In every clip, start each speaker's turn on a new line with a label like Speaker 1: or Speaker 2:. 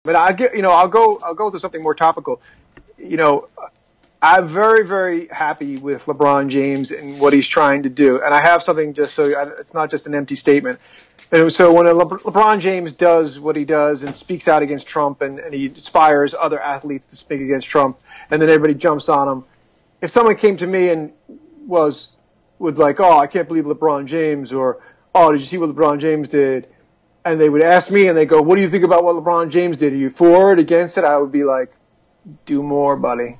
Speaker 1: But I'll go to something more topical. You know, I'm very, very happy with LeBron James and what he's trying to do. And I have something just so it's not just an empty statement. And so when LeBron James does what he does and speaks out against Trump and he inspires other athletes to speak against Trump and then everybody jumps on him. If someone came to me and would like, oh, I can't believe LeBron James, or, oh, did you see what LeBron James did? And they would ask me and they go, what do you think about what LeBron James did? Are you for it, against it? I would be like, do more, buddy.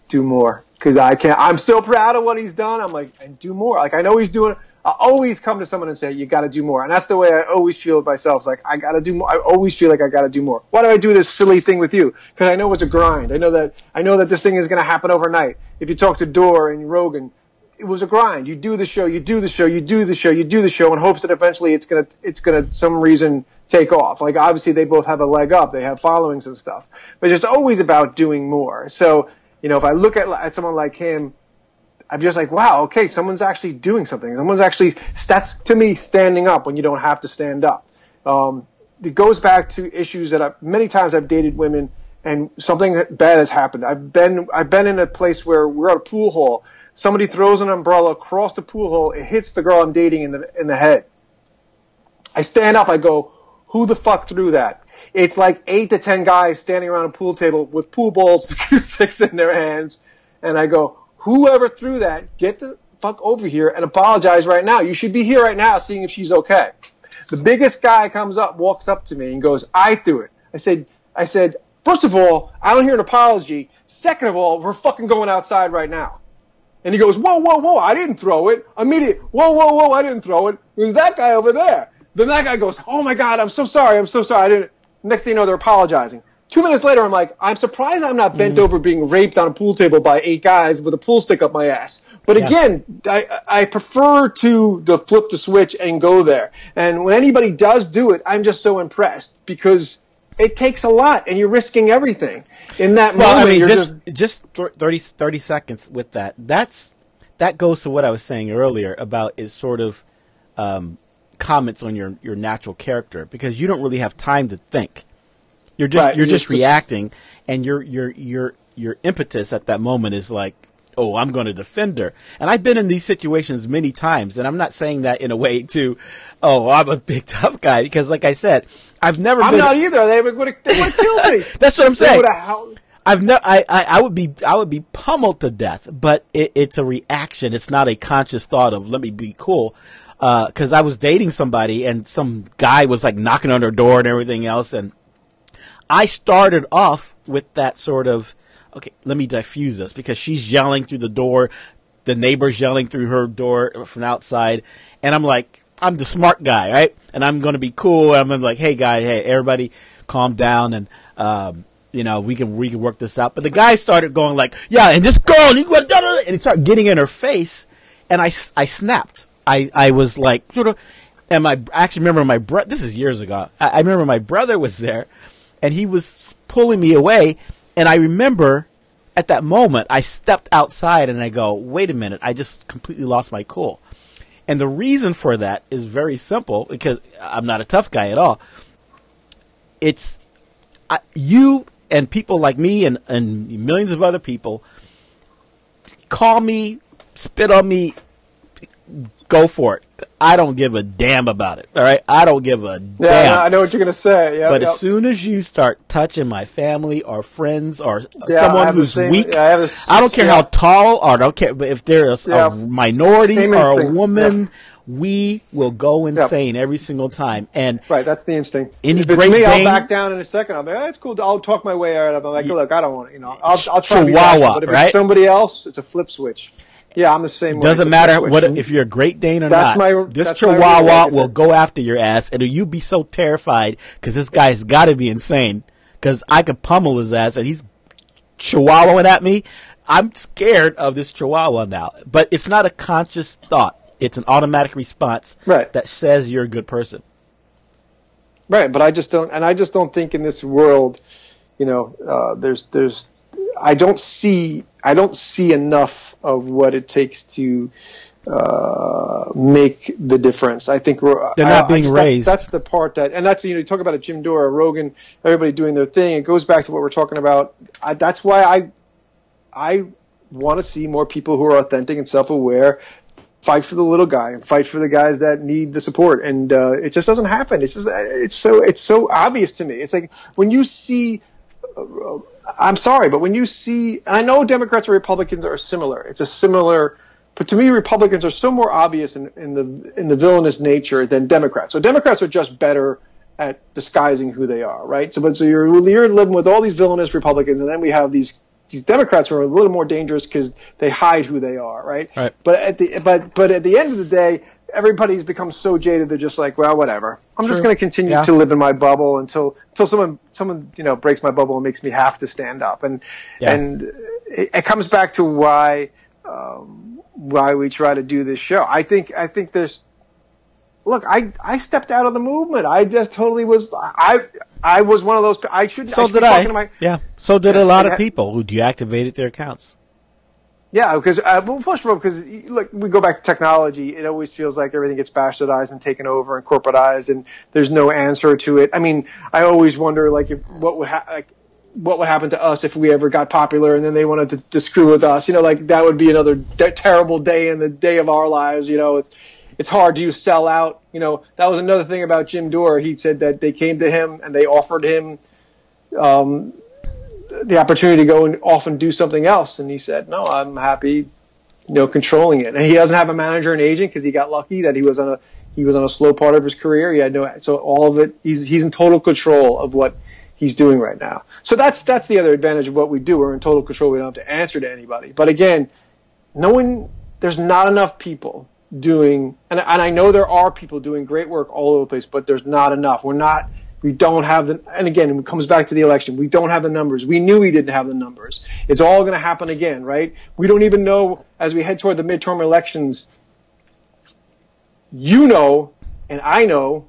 Speaker 1: Do more. Because I'm so proud of what he's done. I'm like, and do more. Like, I know he's doing it. I always come to someone and say, you got to do more. And that's the way I always feel with myself. It's like, I got to do more. I always feel like I got to do more. Why do I do this silly thing with you? Because I know it's a grind. I know that this thing is going to happen overnight. If you talk to Dor and Rogan, it was a grind. You do the show, you do the show, you do the show, you do the show in hopes that eventually it's gonna some reason take off. Like, obviously they both have a leg up. They have followings and stuff. But it's always about doing more. So, you know, if I look at someone like him, I'm just like, wow, okay, someone's actually doing something. That's to me standing up when you don't have to stand up. It goes back to issues that many times I've dated women and something bad has happened. I've been in a place where we're at a pool hall. Somebody throws an umbrella across the pool hall. It hits the girl I'm dating in the head. I stand up. I go, who the fuck threw that? It's like 8 to 10 guys standing around a pool table with pool balls, cue sticks in their hands. And I go, whoever threw that, get the fuck over here and apologize right now. You should be here right now seeing if she's okay. The biggest guy walks up to me and goes, I threw it. I said, first of all, I don't hear an apology. Second of all, we're fucking going outside right now. And he goes, whoa, whoa, whoa, I didn't throw it. Immediately, whoa, whoa, whoa, I didn't throw it. It was that guy over there. Then that guy goes, oh my God, I'm so sorry. I didn't. Next thing you know, they're apologizing. 2 minutes later, I'm like, I'm surprised I'm not bent over being raped on a pool table by 8 guys with a pool stick up my ass. But again, I prefer to flip the switch and go there. And when anybody does do it, I'm just so impressed because it takes a lot and you're risking everything. In that moment,
Speaker 2: I mean, just 30 seconds with that. That goes to what I was saying earlier about is sort of comments on your natural character, because you don't really have time to think. You're just reacting, and your impetus at that moment is like, oh, I'm going to defend her. And I've been in these situations many times, and I'm not saying that in a way to, oh, I'm a big tough guy, because like I said, I'm
Speaker 1: not either. They would have killed me.
Speaker 2: That's what I'm saying. I would be pummeled to death, but it's a reaction. It's not a conscious thought of, let me be cool. Cause I was dating somebody and some guy was like knocking on her door and everything else. And I started off with that sort of, okay, let me diffuse this, because she's yelling through the door. The neighbor's yelling through her door from outside. And I'm like, I'm the smart guy, right? And I'm going to be cool. I'm like, hey everybody calm down. And, we can work this out. But the guy started going like, yeah, and this girl, and he started getting in her face. And I snapped. I was like, and I actually remember my brother, this is years ago. I remember my brother was there and he was pulling me away. And I remember at that moment, I stepped outside and I go, wait a minute, I just completely lost my cool. And the reason for that is very simple, because I'm not a tough guy at all. It's you and people like me and millions of other people call me, spit on me, go for it. I don't give a damn about it. All right, I don't give a damn.
Speaker 1: Yeah, I know what you're gonna say. Yep,
Speaker 2: but as soon as you start touching my family or friends or someone who's weak, I don't care how tall or I don't care if they're a minority or a woman. We will go insane every single time. And
Speaker 1: right, that's the instinct.
Speaker 2: If
Speaker 1: it's me, I'll back down in a second. I'll be like, it's cool. I'll talk my way out of it. I'm like, look, I don't want it. I'll try to be rational, but if it's somebody else, it's a flip switch. Yeah, I'm the same way.
Speaker 2: Doesn't matter if you're a Great Dane or not. This Chihuahua will go after your ass, and you be so terrified because this guy's got to be insane. Because I could pummel his ass, and he's Chihuahuaing at me. I'm scared of this Chihuahua now. But it's not a conscious thought. It's an automatic response that says you're a good person. Right,
Speaker 1: but I just don't think in this world, there's I don't see enough of what it takes to make the difference. I think
Speaker 2: they're not being raised.
Speaker 1: That's the part that, and that's, you talk about a Jim Dore, Rogan, everybody doing their thing. It goes back to what we're talking about. That's why I want to see more people who are authentic and self-aware fight for the little guy and fight for the guys that need the support. And it just doesn't happen. It's so obvious to me. It's like when you see. I'm sorry, but when you see, and I know Democrats and Republicans are similar. It's a similar. But to me, Republicans are so more obvious in the villainous nature than Democrats. So Democrats are just better at disguising who they are, right? So you're living with all these villainous Republicans, and then we have these Democrats who are a little more dangerous because they hide who they are, right?
Speaker 2: Right.
Speaker 1: But at the end of the day, everybody's become so jaded they're just like, well, whatever. I'm just going to continue to live in my bubble until someone breaks my bubble and makes me have to stand up. And it comes back to why we try to do this show. I think there's. Look, I stepped out of the movement. I just totally was. I was one of those. I shouldn't.
Speaker 2: So did I. So did a lot of people who deactivated their accounts.
Speaker 1: Yeah, because first of all, because look, we go back to technology. It always feels like everything gets bastardized and taken over and corporatized, and there's no answer to it. I mean, I always wonder what would happen to us if we ever got popular and then they wanted to screw with us. That would be another terrible day in the day of our lives. It's hard to sell out. That was another thing about Jim Dore. He said that they came to him and they offered him the opportunity to go and off and do something else, and he said, "No, I'm happy, controlling it." And he doesn't have a manager and agent because he got lucky that he was on a slow part of his career. He had so all of it. He's in total control of what he's doing right now. So that's the other advantage of what we do. We're in total control. We don't have to answer to anybody. But again, there's not enough people doing, and I know there are people doing great work all over the place, but there's not enough. We don't have and again, it comes back to the election. We don't have the numbers. We knew we didn't have the numbers. It's all going to happen again, right? We don't even know as we head toward the midterm elections. And I know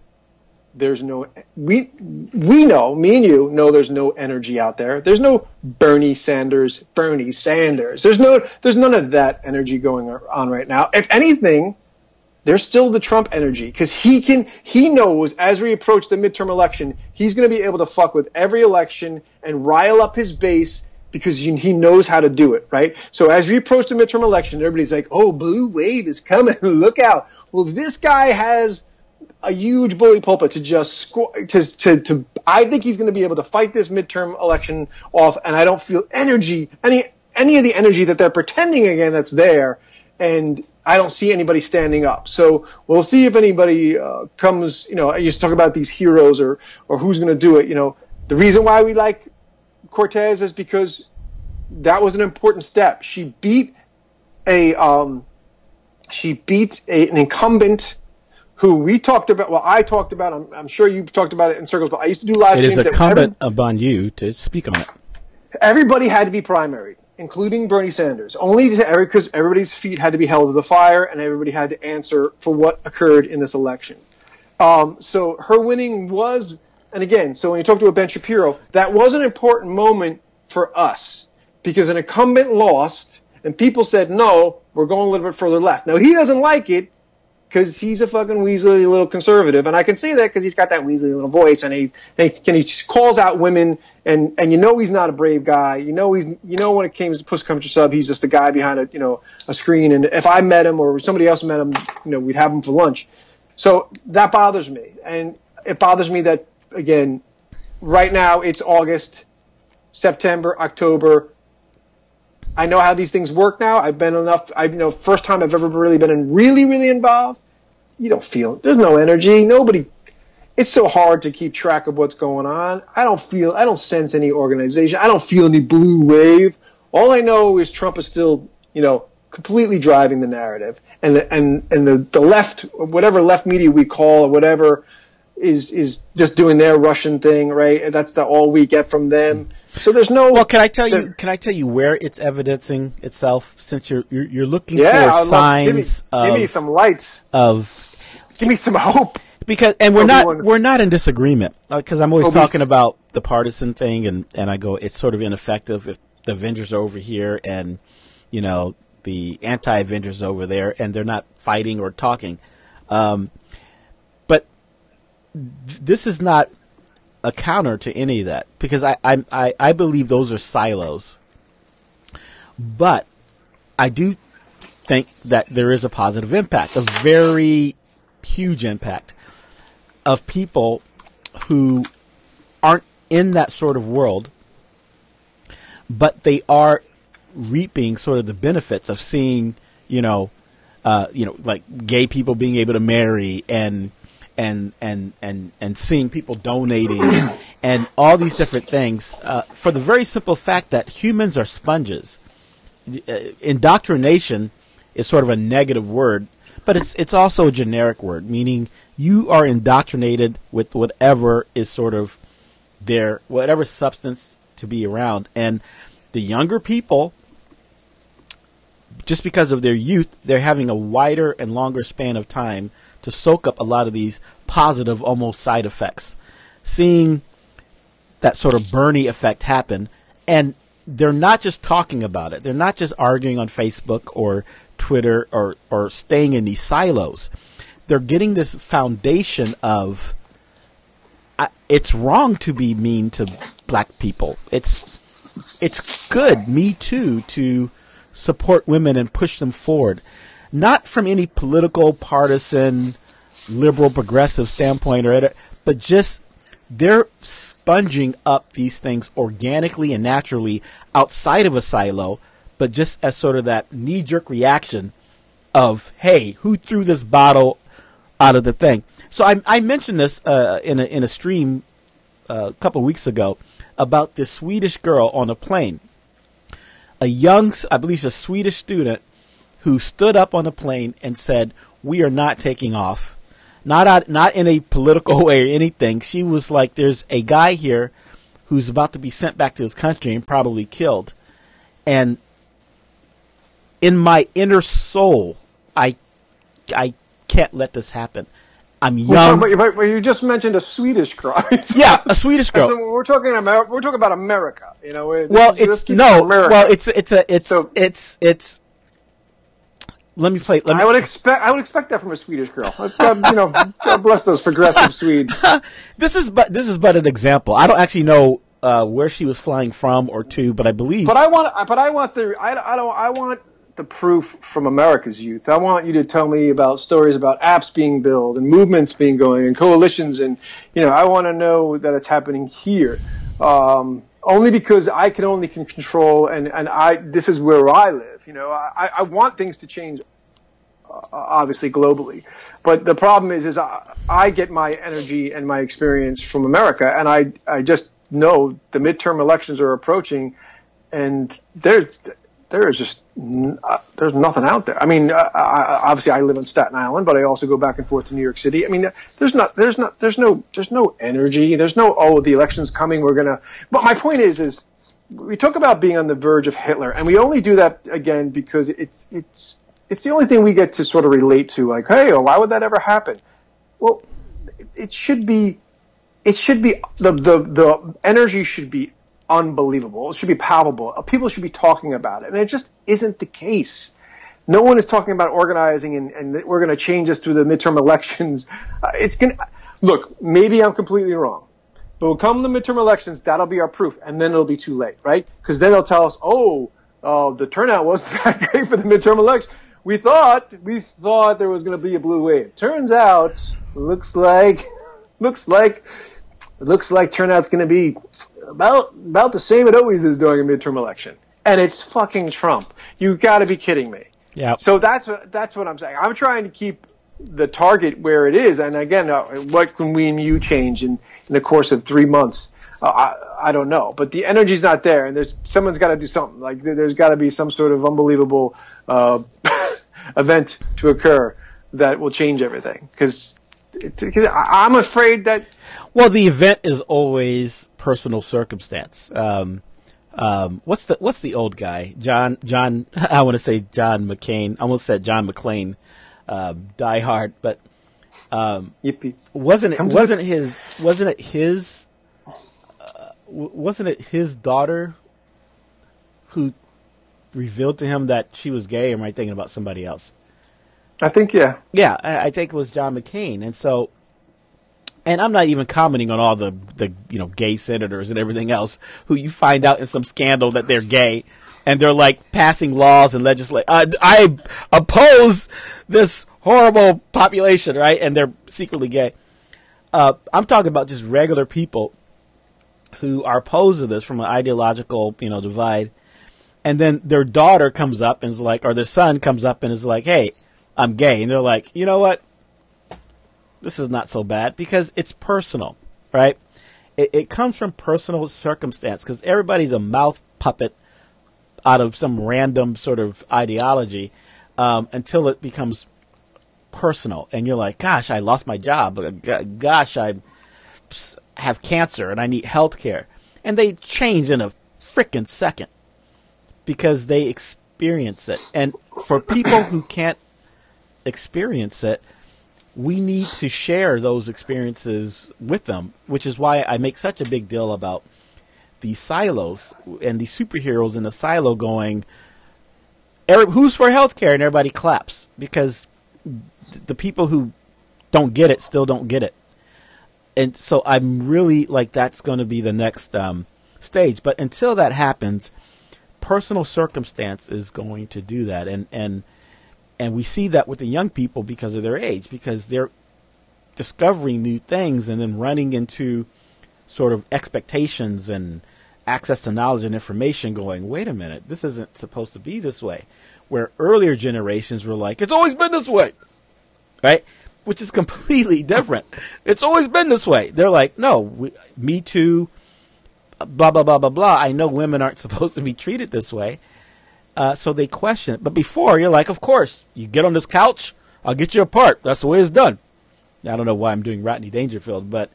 Speaker 1: there's no, we know, me and you know there's no energy out there. There's no Bernie Sanders. There's none of that energy going on right now. If anything, there's still the Trump energy because he knows as we approach the midterm election, he's going to be able to fuck with every election and rile up his base because he knows how to do it, right? So as we approach the midterm election, everybody's like, oh, blue wave is coming. Look out. Well, this guy has a huge bully pulpit to just score. I think he's going to be able to fight this midterm election off, and I don't feel any of the energy that they're pretending again that's there, and I don't see anybody standing up. So we'll see if anybody comes. I used to talk about these heroes or who's going to do it. The reason why we like Cortez is because that was an important step. She beat an incumbent who we talked about. Well, I talked about. I'm sure you've talked about it in circles, but I used to do live streams.
Speaker 2: It is incumbent upon you to speak on it.
Speaker 1: Everybody had to be primaried, including Bernie Sanders, because everybody's feet had to be held to the fire and everybody had to answer for what occurred in this election. So her winning was, and again, so when you talk to a Ben Shapiro, that was an important moment for us because an incumbent lost and people said, no, we're going a little bit further left. Now, he doesn't like it because he's a fucking weaselly little conservative, and I can say that because he's got that weaselly little voice, and he calls out women, and he's not a brave guy. When it came to push comes to shove, he's just a guy behind a screen. And if I met him or somebody else met him, we'd have him for lunch. So that bothers me, and it bothers me that again, right now it's August, September, October. I know how these things work now. First time I've ever really been really involved. You don't feel, there's no energy. It's so hard to keep track of what's going on. I don't sense any organization. I don't feel any blue wave. All I know is Trump is still, completely driving the narrative. And the left, whatever left media we call or whatever, is just doing their Russian thing, right? That's all we get from them. So there's no.
Speaker 2: Well, can I tell you where it's evidencing itself? Since you're looking for signs
Speaker 1: give me some lights give me some hope.
Speaker 2: Because we're not in disagreement because I'm always talking about the partisan thing and I go it's sort of ineffective the Avengers are over here and, you know, the anti-Avengers are over there, and they're not fighting or talking. But this is not a counter to any of that, because I believe those are silos. But I do think that there is a positive impact, a very huge impact of people who aren't in that sort of world, but they are reaping sort of the benefits of seeing, like gay people being able to marry and seeing people donating and all these different things, for the very simple fact that humans are sponges. Indoctrination is sort of a negative word, but it's also a generic word, meaning you are indoctrinated with whatever is sort of there, whatever substance to be around. And the younger people, just because of their youth, they're having a wider and longer span of time to soak up a lot of these positive, almost side effects. Seeing that sort of Vernie effect happen, and they're not just talking about it. They're not just arguing on Facebook or Twitter or staying in these silos. They're getting this foundation of it's wrong to be mean to black people. It's good, Me Too, to support women and push them forward. Not from any political, partisan, liberal, progressive standpoint, but just they're sponging up these things organically and naturally outside of a silo, but just as sort of that knee-jerk reaction of, hey, who threw this bottle out of the thing? So I mentioned this in a stream a couple of weeks ago about this Swedish girl on a plane. A young, I believe she's a Swedish student, who stood up on a plane and said, "We are not taking off." Not in a political way or anything. She was like, there's a guy here who's about to be sent back to his country and probably killed. And in my inner soul, I can't let this happen. I'm young.
Speaker 1: But you just mentioned a Swedish girl.
Speaker 2: Yeah, a Swedish girl.
Speaker 1: So we're talking about America. You know.
Speaker 2: Well, let me play.
Speaker 1: I would expect that from a Swedish girl. God bless those progressive Swedes.
Speaker 2: This is but an example. I don't actually know where she was flying from or to, but I believe.
Speaker 1: I want the proof from America's youth. I want you to tell me about stories about apps being built and movements being going and coalitions, and I want to know that it's happening here. Only because I can only control, and this is where I live. I want things to change, obviously globally, but the problem is I get my energy and my experience from America, and I just know the midterm elections are approaching, and there's nothing out there. I mean, obviously I live on Staten Island, but I also go back and forth to New York City. I mean, there's no energy. There's no, the election's coming. But my point is we talk about being on the verge of Hitler, and we only do that again because it's the only thing we get to sort of relate to. Like, hey, why would that ever happen? Well, it should be the energy should be unbelievable. It should be palpable. People should be talking about it, and it just isn't the case. No one is talking about organizing and we're going to change this through the midterm elections. Look, maybe I'm completely wrong. But when come the midterm elections, that'll be our proof, and then it'll be too late, right? Because then they'll tell us, the turnout wasn't that great for the midterm election. We thought there was going to be a blue wave. Turns out, looks like turnout's going to be about the same it always is during a midterm election, and it's fucking Trump. You've got to be kidding me.
Speaker 2: Yeah.
Speaker 1: So that's what I'm saying. I'm trying to keep the target where it is, and again, what can we and you change in the course of 3 months? I don't know, but the energy's not there, and someone's got to do something. Like there's got to be some sort of unbelievable event to occur that will change everything. Because I'm afraid that.
Speaker 2: Well, the event is always personal circumstance. What's the old guy? John. I want to say John McCain. I almost said John McClane. Die Hard, but wasn't it his daughter who revealed to him that she was gay, or am I thinking about somebody else?
Speaker 1: I think, yeah.
Speaker 2: Yeah, I think it was John McCain. And so, and I'm not even commenting on all the gay senators and everything else who you find out in some scandal that they're gay, and they're like passing laws and legislate. I oppose this horrible population, right? And they're secretly gay. I'm talking about just regular people who are opposed to this from an ideological, divide. And then their daughter comes up and is like, or their son comes up and is like, hey, I'm gay. And they're like, you know what? This is not so bad because it's personal, right? It comes from personal circumstance because everybody's a mouth puppet out of some random sort of ideology until it becomes personal. And you're like, gosh, I lost my job. Gosh, I have cancer and I need health care. And they change in a frickin' second because they experience it. And for people who can't experience it, we need to share those experiences with them, which is why I make such a big deal about these silos and these superheroes in the silo going, who's for healthcare? And everybody claps because the people who don't get it still don't get it. And so I'm really like, that's going to be the next stage. But until that happens, personal circumstance is going to do that. And we see that with the young people because of their age, because they're discovering new things and then running into sort of expectations and access to knowledge and information going, wait a minute, this isn't supposed to be this way. Where earlier generations were like, it's always been this way, right? Which is completely different. It's always been this way. They're like, no, Me Too, blah, blah, blah, blah, blah. I know women aren't supposed to be treated this way. So they question it. But before, you're like, of course, you get on this couch, I'll get you apart. That's the way it's done. I don't know why I'm doing Rodney Dangerfield, but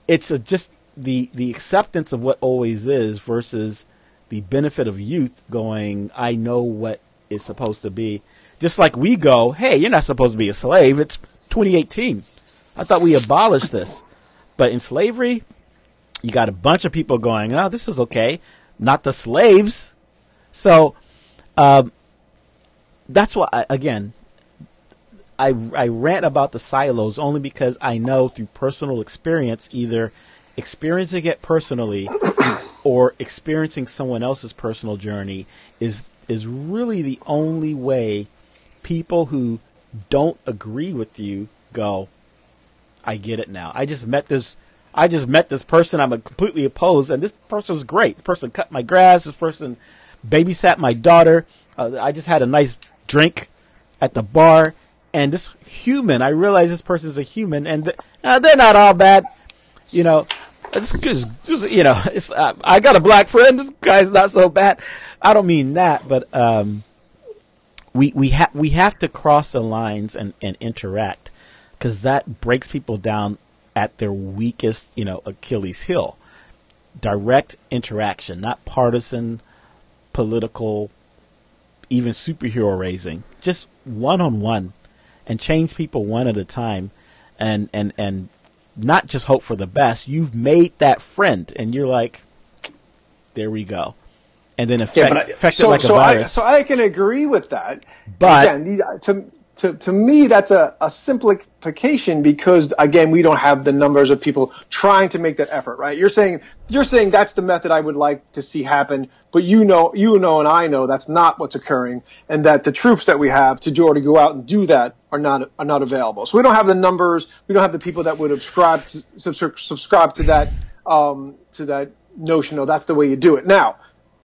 Speaker 2: it's just the acceptance of what always is versus the benefit of youth going, I know what is supposed to be. Just like we go, hey, you're not supposed to be a slave. It's 2018. I thought we abolished this. But in slavery, you got a bunch of people going, oh, this is okay. Not the slaves. So that's why, I rant about the silos only because I know through personal experience, either experiencing it personally or experiencing someone else's personal journey is really the only way people who don't agree with you go, I get it now. I just met this person I'm completely opposed, and this person's great. The person cut my grass. This person babysat my daughter. I just had a nice drink at the bar, and this human, I realize this person's a human, and they're not all bad. It's just I got a black friend. This guy's not so bad. I don't mean that, but we have to cross the lines and interact, because that breaks people down at their weakest, Achilles heel. Direct interaction, not partisan, political, even superhero raising. Just one-on-one, and change people one at a time, and not just hope for the best. You've made that friend, and you're like, there we go. And then affect it like a virus.
Speaker 1: So I can agree with that.
Speaker 2: But
Speaker 1: again, to me, that's a simplification, because again, we don't have the numbers of people trying to make that effort, right? You're saying that's the method I would like to see happen, but you know, and I know that's not what's occurring, and that the troops that we have to go out and do that are not available. So we don't have the numbers. We don't have the people that would subscribe to that notion. Oh, that's the way you do it. Now,